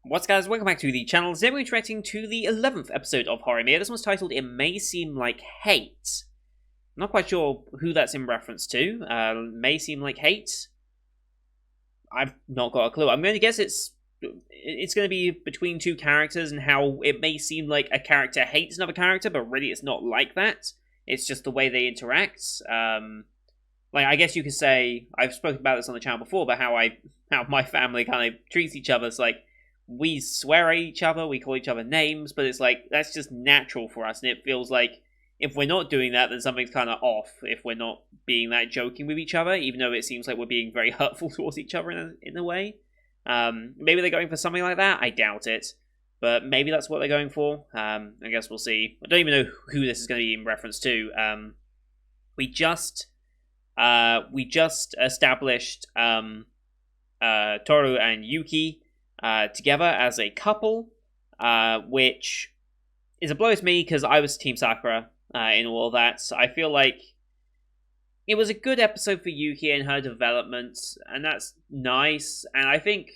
What's up, guys? Welcome back to the channel. Today we're reacting to the 11th episode of Horimiya. This one's titled It May Seem Like Hate. I'm not quite sure who that's in reference to. May Seem Like Hate? I've not got a clue. I'm going to guess it's going to be between two characters and how it may seem like a character hates another character, but really it's not like that. It's just the way they interact. I guess you could say, I've spoken about this on the channel before, but how my family kind of treats each other. It's like, we swear at each other, we call each other names, but it's like, that's just natural for us, and it feels like if we're not doing that, then something's kind of off, if we're not being that joking with each other, even though it seems like we're being very hurtful towards each other in a way. Maybe they're going for something like that, I doubt it, but maybe that's what they're going for. I guess we'll see. I don't even know who this is going to be in reference to. We just established Toru and Yuki together as a couple, which is a blow to me because I was Team Sakura in all of that. So I feel like it was a good episode for Yuki and her development, and that's nice. And I think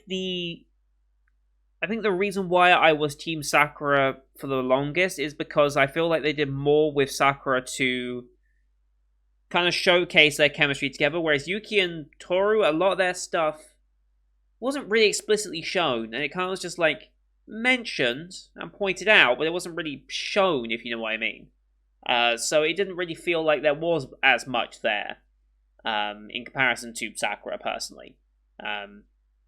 the reason why I was Team Sakura for the longest is because I feel like they did more with Sakura to kind of showcase their chemistry together, whereas Yuki and Toru, a lot of their stuff wasn't really explicitly shown, and it kind of was just like mentioned and pointed out, but it wasn't really shown, if you know what I mean. So it didn't really feel like there was as much there in comparison to Sakura personally.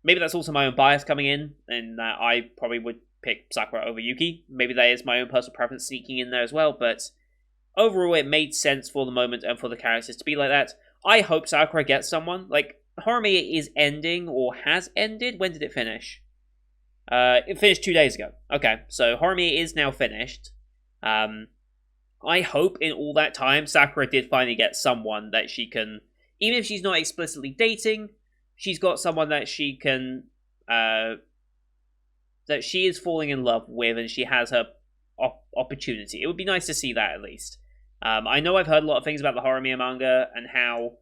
Maybe that's also my own bias coming in, and that I probably would pick Sakura over Yuki. Maybe that is my own personal preference sneaking in there as well, but overall it made sense for the moment and for the characters to be like that. I hope Sakura gets someone. Like, Horimiya is ending, or has ended. When did it finish? It finished 2 days ago. Okay, so Horimiya is now finished. I hope in all that time, Sakura did finally get someone that she can, even if she's not explicitly dating, she's got someone that she can, that she is falling in love with, and she has her opportunity. It would be nice to see that at least. I know I've heard a lot of things about the Horimiya manga, and how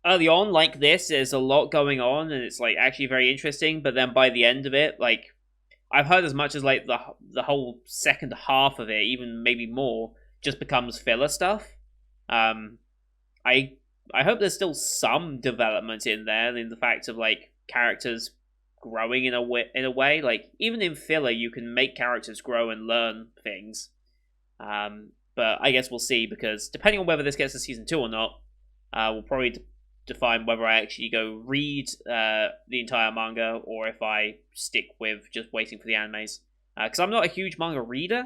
early on, like this, there's a lot going on, and it's like actually very interesting. But then by the end of it, like I've heard as much as like the whole second half of it, even maybe more, just becomes filler stuff. I hope there's still some development in there, in the fact of like characters growing in a way. Like even in filler, you can make characters grow and learn things. But I guess we'll see, because depending on whether this gets to season 2 or not, we'll probably define whether I actually go read the entire manga, or if I stick with just waiting for the animes. Because I'm not a huge manga reader,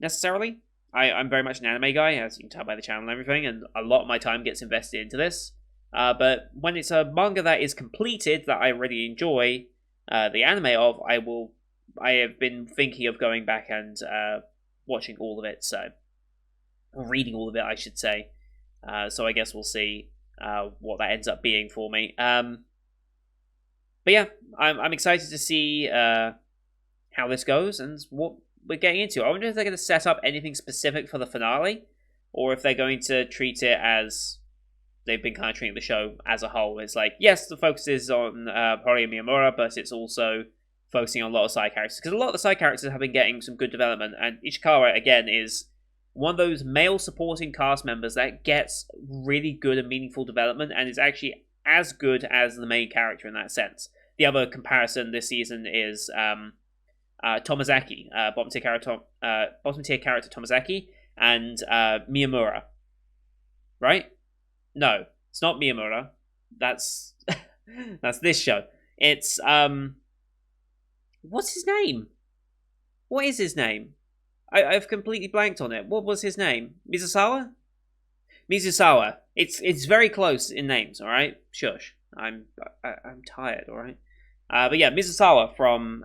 necessarily. I'm very much an anime guy, as you can tell by the channel and everything, and a lot of my time gets invested into this. But when it's a manga that is completed, that I really enjoy the anime of, I have been thinking of going back and watching all of it, so... or reading all of it, I should say. So I guess we'll see what that ends up being for me. But yeah, I'm excited to see how this goes and what we're getting into. I wonder if they're going to set up anything specific for the finale, or if they're going to treat it as they've been kind of treating the show as a whole. It's like, yes, the focus is on Horimiya, but it's also focusing on a lot of side characters, because a lot of the side characters have been getting some good development, and Ishikawa, again, is one of those male supporting cast members that gets really good and meaningful development, and is actually as good as the main character in that sense. The other comparison this season is Tomazaki, bottom tier character Tomazaki, and Miyamura. Right? No, it's not Miyamura. That's that's this show. It's what's his name? What is his name? I've completely blanked on it. What was his name? Mizusawa? Mizusawa. It's very close in names, alright? Shush. I'm tired, alright? But yeah, Mizusawa from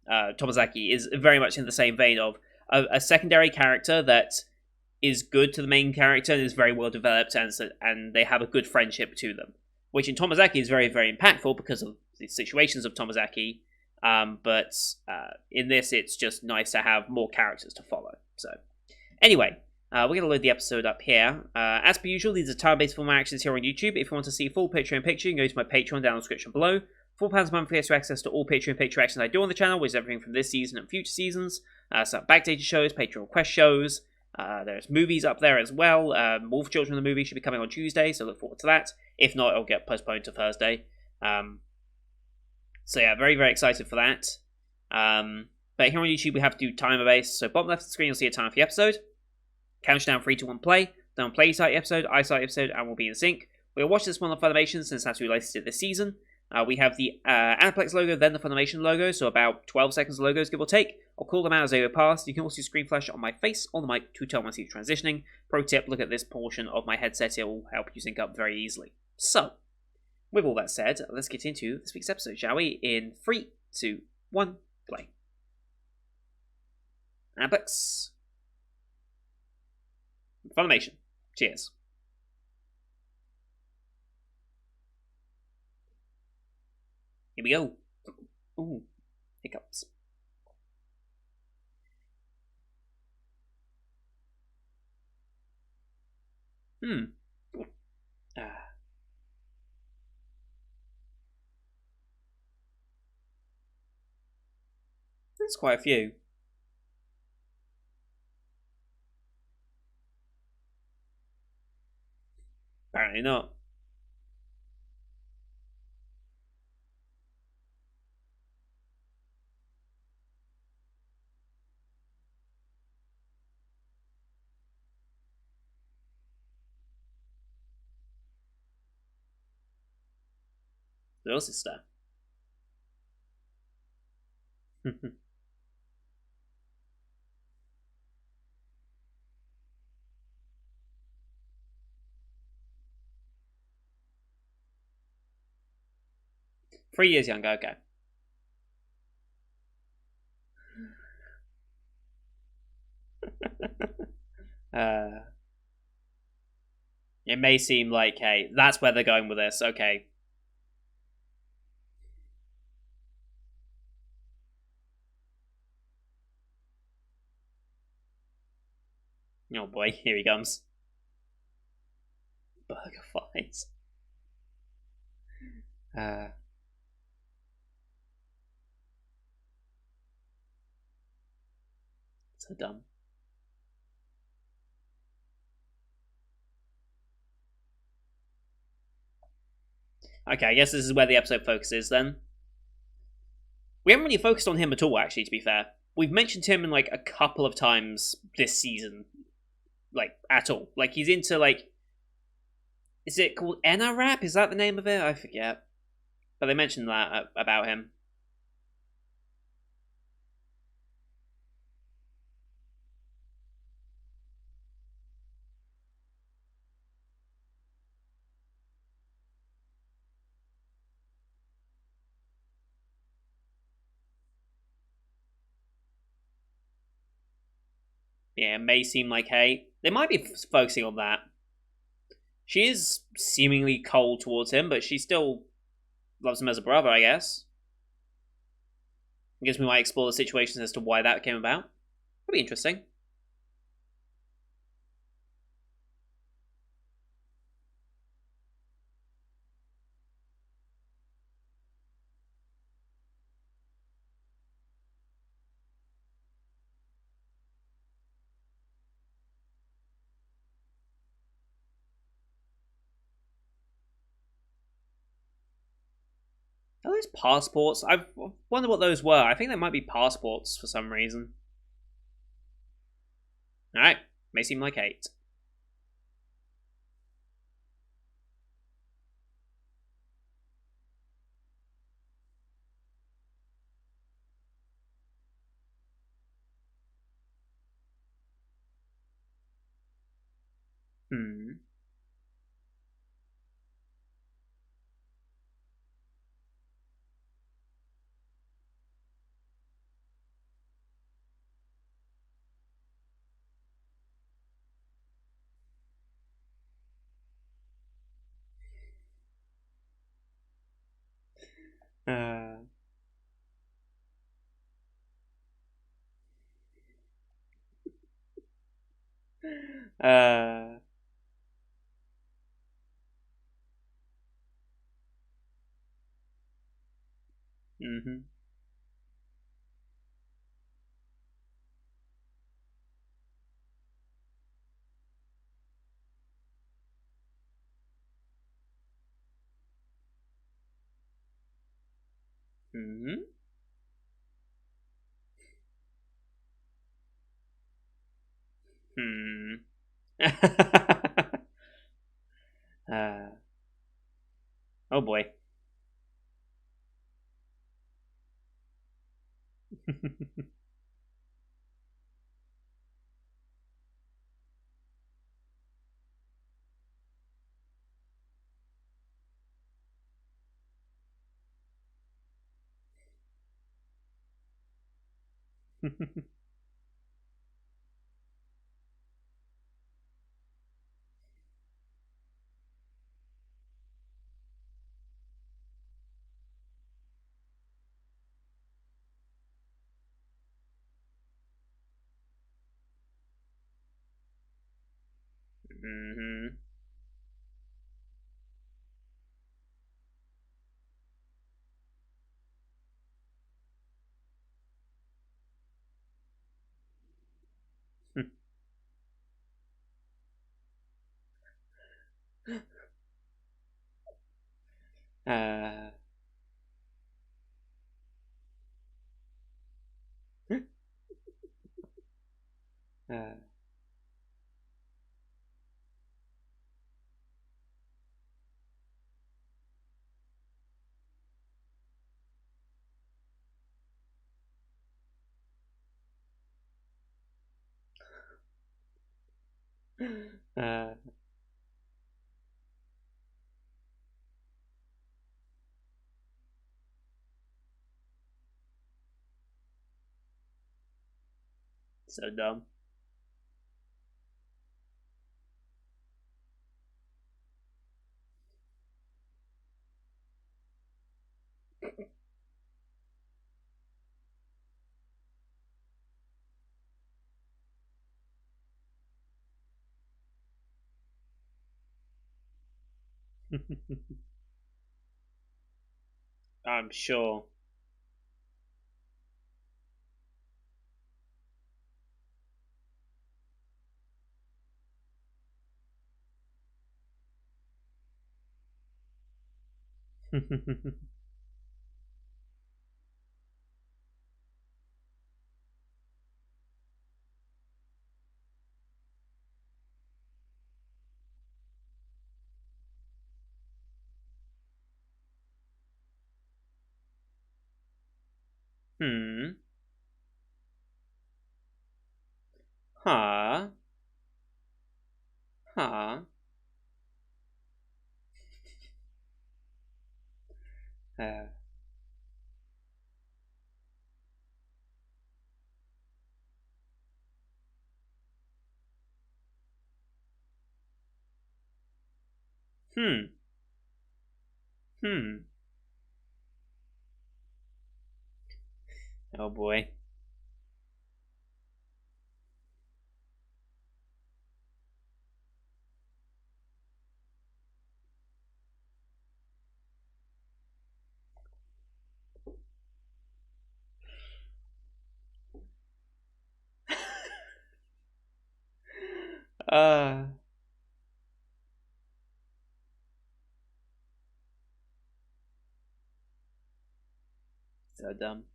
Tomazaki is very much in the same vein of a secondary character that is good to the main character and is very well developed, and they have a good friendship to them. Which in Tomazaki is very, very impactful because of the situations of Tomazaki. But in this, it's just nice to have more characters to follow. So, anyway, We're going to load the episode up here. As per usual, these are time-based film reactions here on YouTube. If you want to see full picture-in-picture, you can go to my Patreon down in the description below. £4 a month gets you access to all picture-in-picture actions I do on the channel, which is everything from this season and future seasons. Some backdated shows, Patreon request shows. There's movies up there as well. Wolf Children, the movie, should be coming on Tuesday, so look forward to that. If not, it'll get postponed to Thursday. So yeah, very, very excited for that. But here on YouTube, we have to do timer-based. So bottom left of the screen, you'll see a timer for the episode. Countdown 3, 2, 1, play. Then play start the episode, I start the episode, and we'll be in sync. We'll watch this one on Funimation since that's who licensed it this season. We have the Aniplex logo, then the Funimation logo, so about 12 seconds of logos, give or take. I'll call them out as they go past. You can also screen flash on my face on the mic to tell when I see transitioning. Pro tip, look at this portion of my headset, it will help you sync up very easily. So, with all that said, let's get into this week's episode, shall we? In 3, 2, 1, play. Aniplex. Funimation. Cheers. Here we go. Ooh, hiccups. There's quite a few. Apparently not. Little sister. 3 years younger, okay. It may seem like, hey, that's where they're going with this, okay. Oh boy, here he comes. Burger fights. So dumb. Okay, I guess this is where the episode focuses then. We haven't really focused on him at all, actually, to be fair. We've mentioned him in like a couple of times this season. Like, at all. Like, he's into like. Is it called Enna Rap? Is that the name of it? I forget. But they mentioned that about him. Yeah, it may seem like, hey, they might be focusing on that. She is seemingly cold towards him, but she still loves him as a brother, I guess. I guess we might explore the situations as to why that came about. That'd be interesting. Are those passports? I wonder what those were. I think they might be passports for some reason. Alright, may seem like 8. Hmm. Uh, uh. Mhm. Mhm. Hmm. uh. Oh boy. Mhm. uh. Uh. Uh. So dumb. I'm sure. Hmm. Huh. Huh. Uh. Hmm. Hmm. Oh boy. uh. So dumb.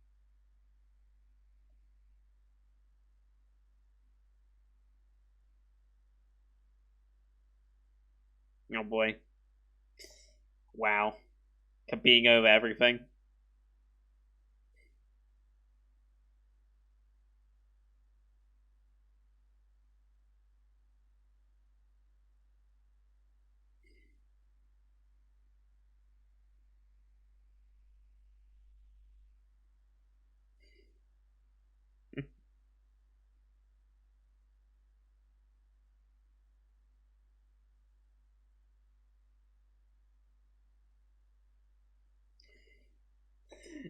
Oh boy. Wow. Being over everything.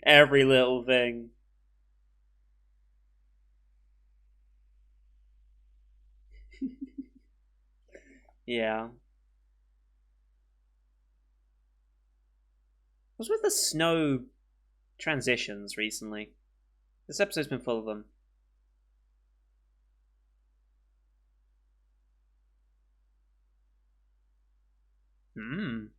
Every little thing. Yeah. What's with the snow transitions recently? This episode's been full of them. Hmm.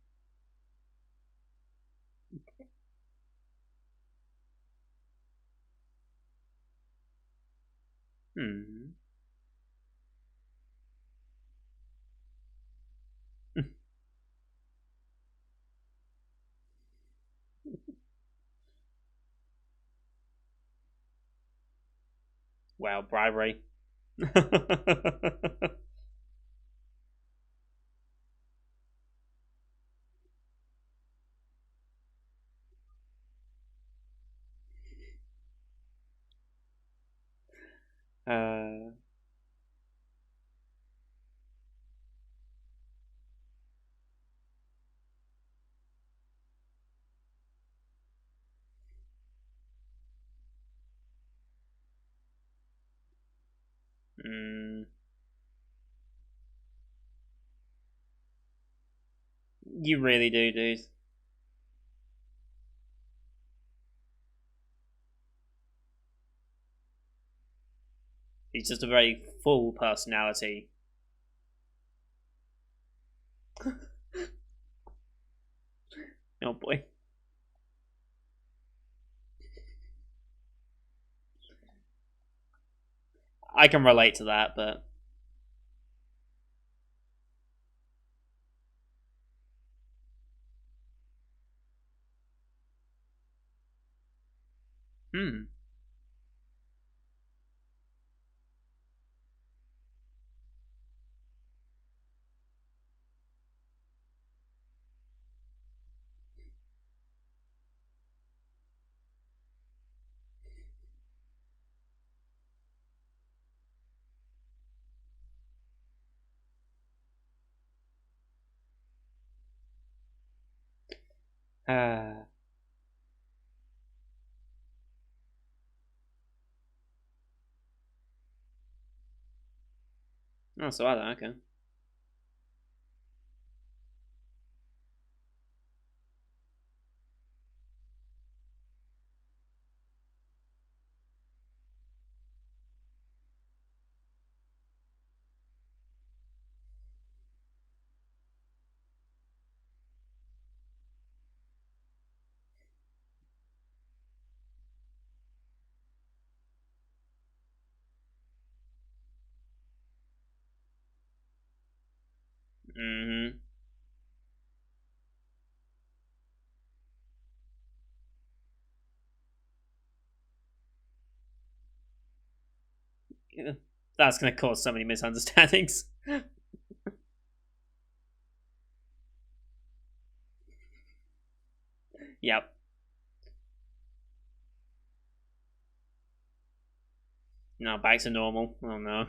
Hmm. Wow, bribery. uh. Mm, you really do, dude. He's just a very full personality. Oh boy. I can relate to that, but hmm. Uh, oh, so I don't. Okay. Mm-hmm. Yeah. That's gonna cause so many misunderstandings. Yep. No, back to normal. Oh no.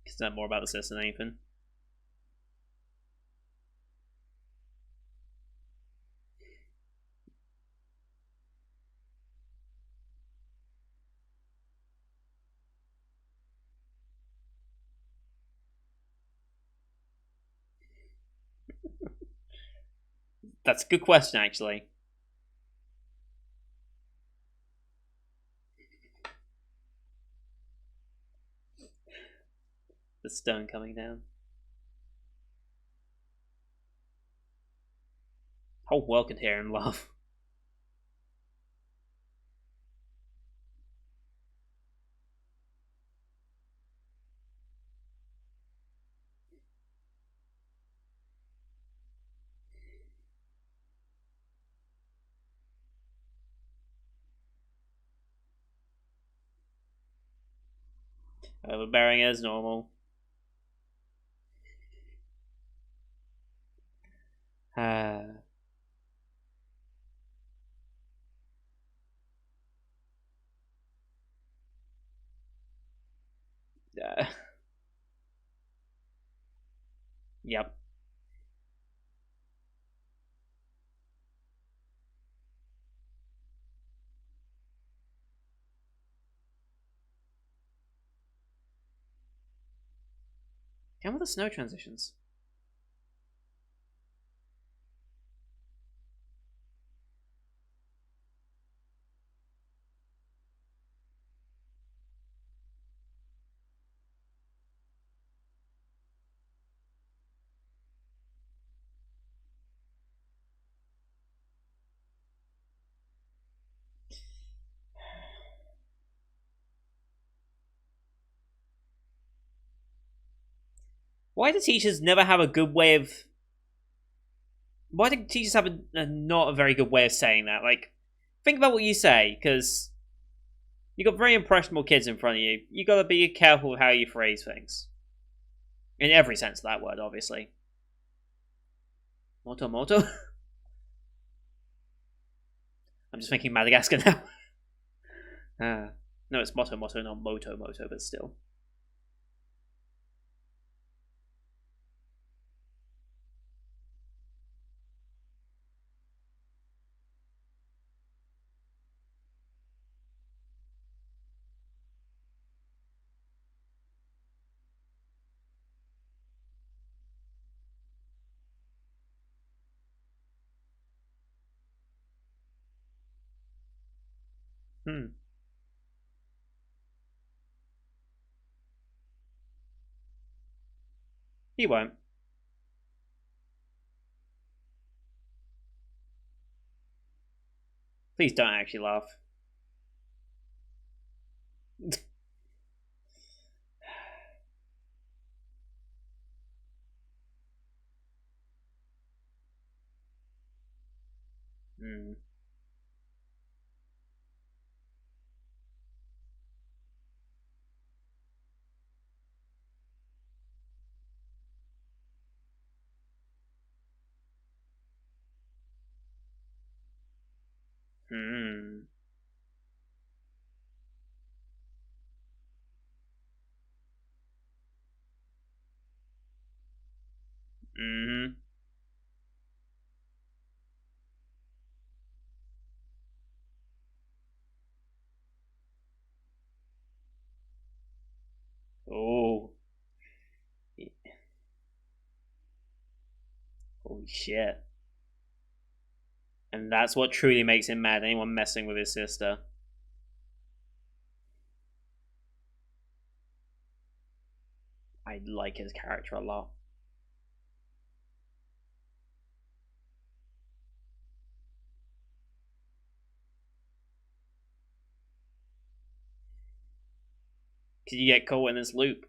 It's not more about the system than anything. That's a good question, actually. The stone coming down. Whole world could hear him laugh. Overbearing as normal. Uh, uh, yep. Come with the snow transitions. Why do teachers never have a good way of? Why do teachers have not a very good way of saying that? Like, think about what you say, because you got very impressionable kids in front of you. You got to be careful with how you phrase things, in every sense of that word, obviously. Moto moto. I'm just thinking Madagascar now. No, it's moto moto, not moto moto, but still. Hmm. He won't. Please don't actually laugh. Hmm. Hmm. Hmm. Oh. Holy shit. And that's what truly makes him mad. Anyone messing with his sister. I like his character a lot. Because you get caught in this loop.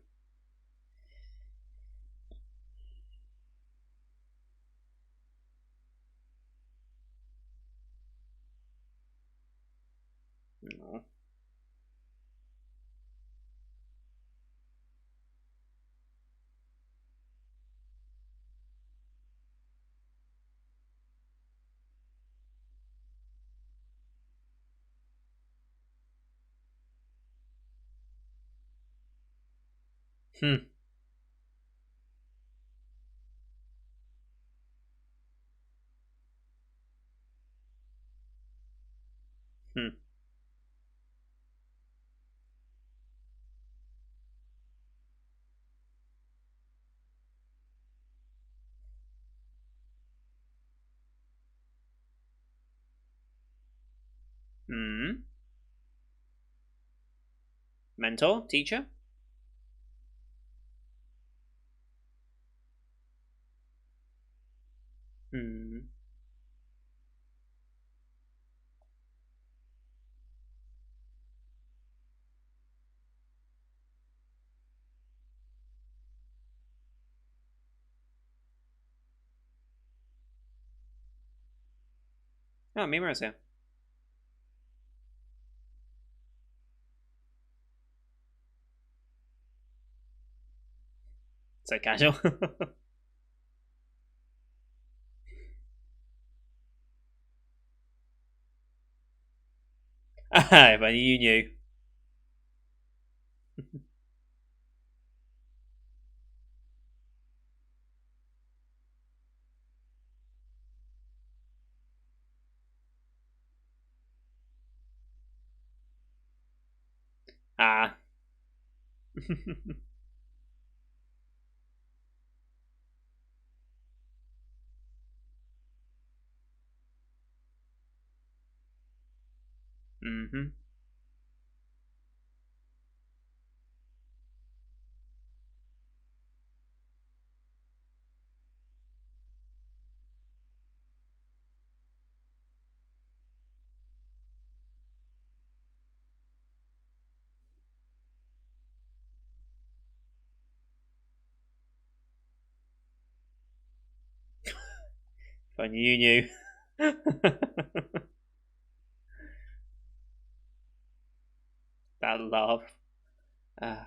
Oh. Hmm. Hmm. Hmm. Mentor? Teacher? Hmm. Oh, Mima's here. So casual. If only you knew. Ah. If I knew. That love. Uh,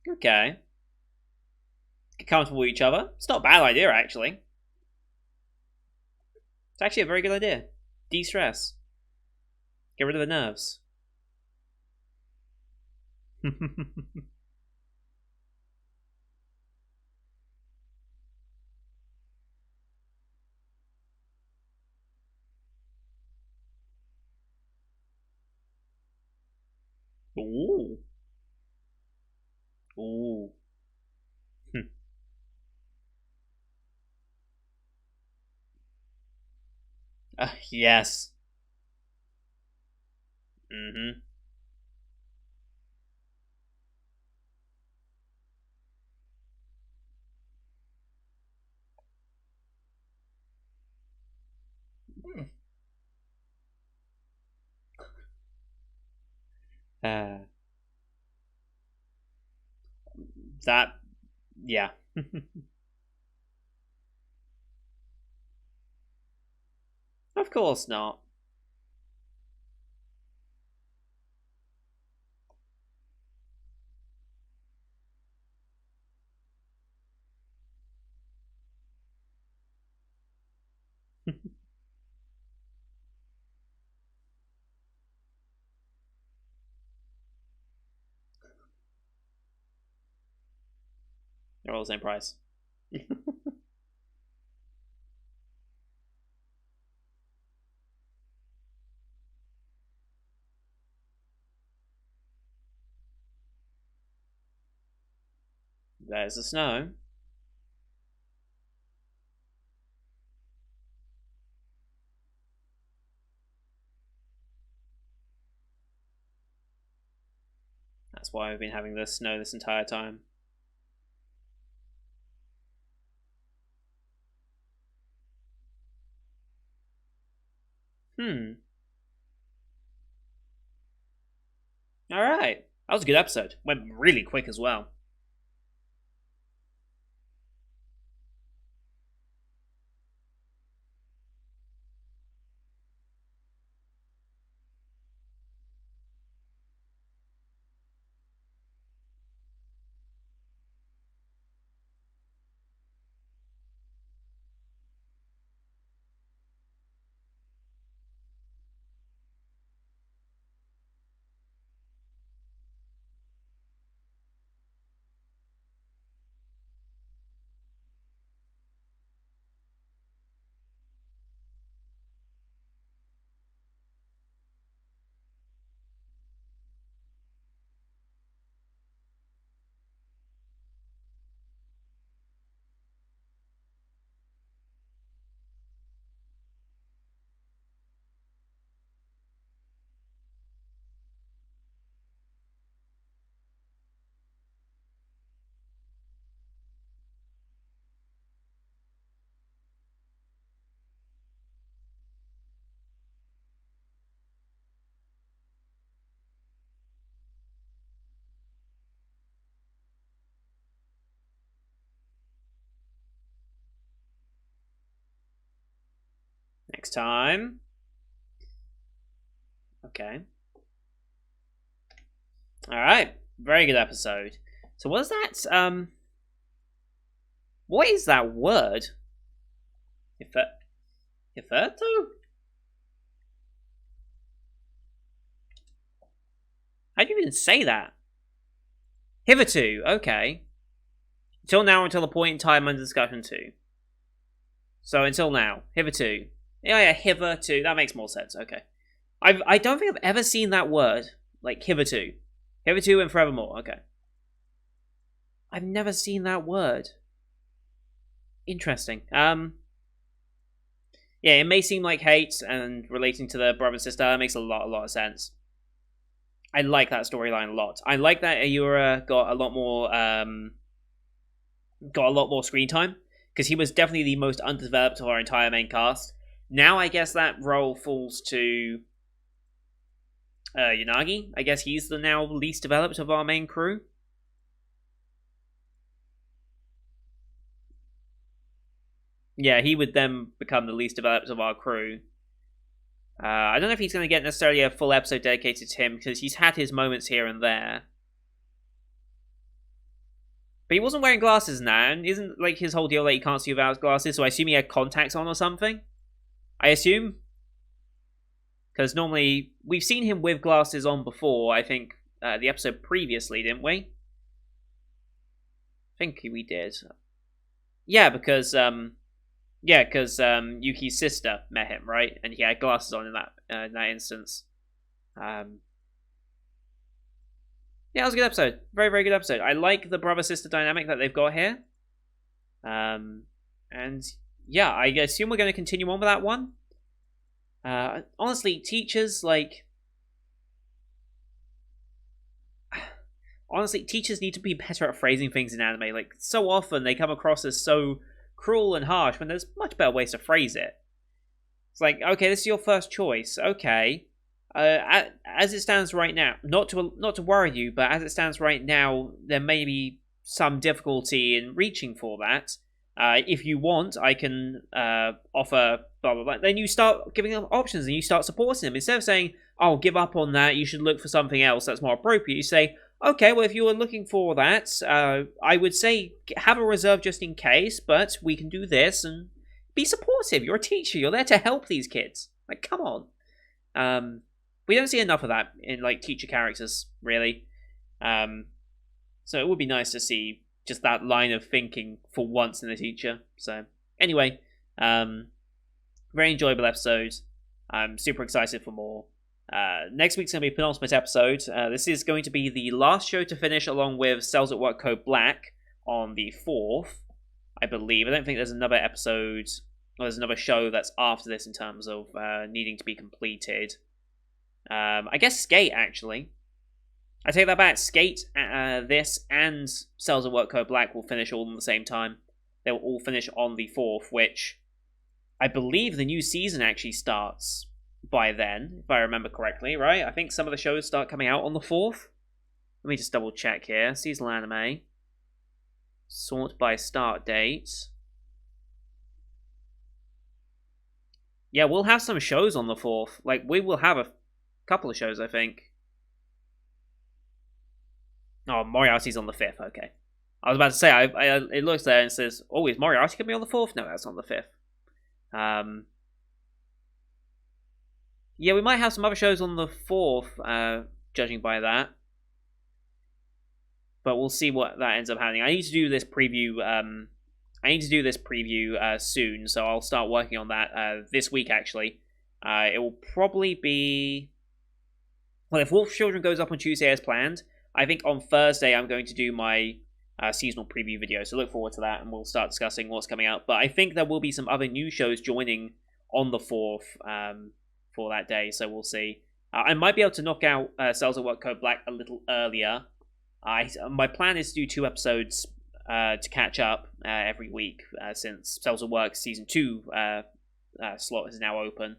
okay. Get comfortable with each other. It's not a bad idea, actually. It's actually a very good idea. De-stress. Get rid of the nerves. Ooh. Ooh. Yes. Mm-hmm. Uh, that, yeah. Of course not. They're all the same price. There's the snow. That's why we've been having the snow this entire time. Hmm. All right. That was a good episode. Went really quick as well. Next time. Okay. All right. Very good episode. So what is that? What is that word? Hitherto? How do you even say that? Hitherto. Okay. Until now, until the point in time under discussion too. So until now, hitherto. Yeah, hitherto. That makes more sense. Okay. I don't think I've ever seen that word like hitherto, hitherto and forevermore. Okay. I've never seen that word. Interesting. Yeah, it may seem like hate and relating to the brother and sister. It makes a lot of sense. I like that storyline a lot. I like that Ayura got a lot more screen time because he was definitely the most underdeveloped of our entire main cast. Now I guess that role falls to Yanagi. I guess he's the now least developed of our main crew. Yeah, he would then become the least developed of our crew. I don't know if he's going to get necessarily a full episode dedicated to him, because he's had his moments here and there. But he wasn't wearing glasses now, and isn't like his whole deal that he can't see without his glasses, so I assume he had contacts on or something? I assume? Because normally, we've seen him with glasses on before, I think, the episode previously, didn't we? I think we did. Yeah, because Yuki's sister met him, right? And he had glasses on in that instance. Yeah, it was a good episode. Very, very good episode. I like the brother-sister dynamic that they've got here. And yeah, I assume we're going to continue on with that one. Honestly, teachers, honestly, teachers need to be better at phrasing things in anime. Like, so often they come across as so cruel and harsh when there's much better ways to phrase it. It's like, okay, this is your first choice. Okay. As it stands right now, not to worry you, but as it stands right now, there may be some difficulty in reaching for that. If you want, I can offer blah blah blah. Then you start giving them options and you start supporting them. Instead of saying, "Oh, give up on that. You should look for something else that's more appropriate." You say, "Okay, well, if you were looking for that, I would say have a reserve just in case, but we can do this and be supportive. You're a teacher. You're there to help these kids. Like, come on." We don't see enough of that in like teacher characters, really. So it would be nice to see just that line of thinking for once in a teacher. So anyway, very enjoyable episode. I'm super excited for more. Next week's going to be penultimate episode. This is going to be the last show to finish along with Cells at Work Code Black on the 4th, I believe. I don't think there's another episode, or there's another show that's after this in terms of needing to be completed. I guess Skate, actually. I take that back. Skate, this, and Cells at Work Code Black will finish all at the same time. They will all finish on the 4th, which I believe the new season actually starts by then, if I remember correctly, right? I think some of the shows start coming out on the 4th. Let me just double check here. Seasonal anime. Sort by start date. Yeah, we'll have some shows on the 4th. Like, we will have a couple of shows, I think. Oh, Moriarty's on the 5th, okay. I was about to say, it looks there and it says, oh, is Moriarty going to be on the 4th? No, that's on the 5th. Yeah, we might have some other shows on the 4th, judging by that. But we'll see what that ends up happening. I need to do this preview, soon, so I'll start working on that this week, actually. It will probably be... Well, if Wolf Children goes up on Tuesday as planned, I think on Thursday I'm going to do my seasonal preview video, so look forward to that, and we'll start discussing what's coming out. But I think there will be some other new shows joining on the 4th for that day, so we'll see. I might be able to knock out Cells at Work Code Black a little earlier. My plan is to do 2 episodes to catch up every week, since Cells at Work Season 2 slot is now open.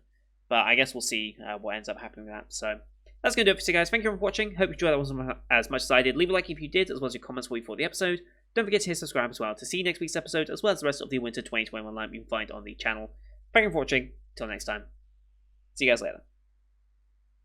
But I guess we'll see what ends up happening with that, so... That's going to do it for today, guys. Thank you for watching. Hope you enjoyed that one as much as I did. Leave a like if you did, as well as your comments for the episode. Don't forget to hit subscribe as well to see next week's episode, as well as the rest of the Winter 2021 lineup you can find on the channel. Thank you for watching. Till next time. See you guys later.